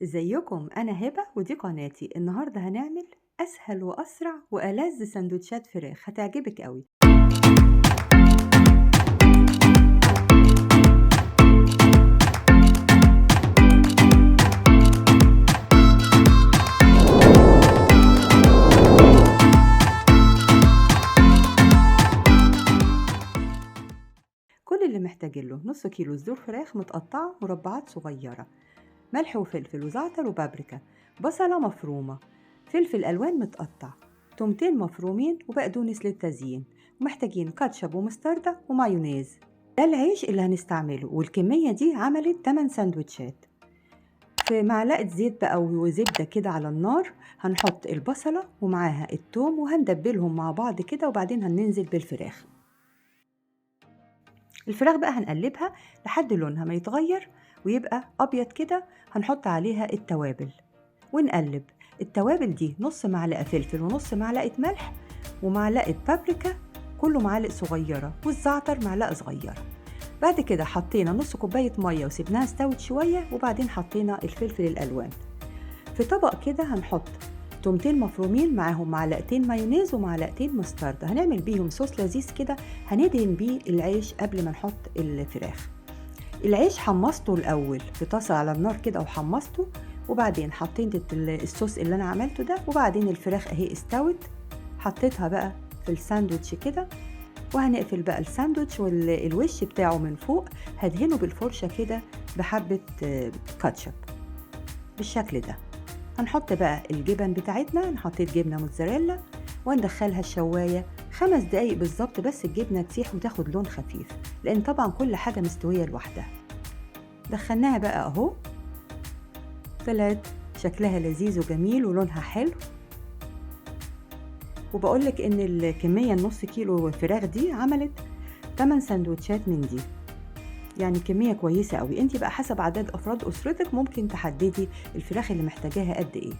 ازيكم؟ انا هبة ودي قناتي. النهاردة هنعمل اسهل واسرع والذ سندوتشات فراخ هتعجبك قوي. كل اللي محتاجين له نص كيلو صدور فراخ متقطعة مربعات صغيرة، ملح وفلفل وزعتر وبابريكا، بصلة مفرومة، فلفل ألوان متقطع، تومتين مفرومين وبقدونس للتزيين، ومحتاجين كاتشب ومستردة ومايونيز. ده العيش اللي هنستعمله، والكمية دي عملت 8 سندوتشات. في معلقة زيت بقى وزبدة كده على النار هنحط البصلة ومعاها التوم وهندبلهم مع بعض كده، وبعدين هننزل بالفراخ. الفراخ بقى هنقلبها لحد لونها ما يتغير ويبقى أبيض كده. هنحط عليها التوابل ونقلب. التوابل دي نص معلقة فلفل ونص معلقة ملح ومعلقة بابريكا، كله معالق صغيرة، والزعتر معلقة صغيرة. بعد كده حطينا نص كوباية مية وسيبناها استوت شوية، وبعدين حطينا الفلفل الألوان. في طبق كده هنحط تومتين مفرومين معاهم معلقتين مايونيز ومعلقتين مستردة، هنعمل بيهم صوص لذيذ كده هندهن بيه العيش قبل ما نحط الفراخ. العيش حمصته الأول في طاسة على النار كده وحمصته، وبعدين حطيت الصوص اللي أنا عملته ده، وبعدين الفراخ أهي استوت. حطيتها بقى في الساندوتش كده، وهنقفل بقى الساندوتش والوش بتاعه من فوق هدهنه بالفرشة كده بحبة كاتشب بالشكل ده. هنحط بقى الجبن بتاعتنا. أنا حطيت جبنة موتزاريلا وندخلها الشواية 5 دقايق بالظبط، بس الجبنة تسيح وتاخد لون خفيف، لأن طبعا كل حاجة مستوية لوحدها. دخلناها بقى أهو، طلعت شكلها لذيذ وجميل ولونها حلو. وبقولك إن الكمية النص كيلو فراخ دي عملت 8 سندوتشات من دي، يعني كمية كويسة قوي. انتي بقى حسب عدد أفراد أسرتك ممكن تحددي الفراخ اللي محتاجاها قد إيه.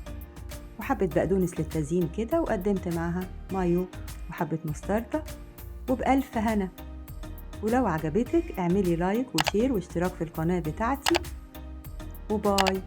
وحبة بقدونس للتزيين كده، وقدمت معاها مايو وحبة مستردة، وبألف هنا. ولو عجبتك اعملي لايك وشير واشتراك في القناة بتاعتي، وباي.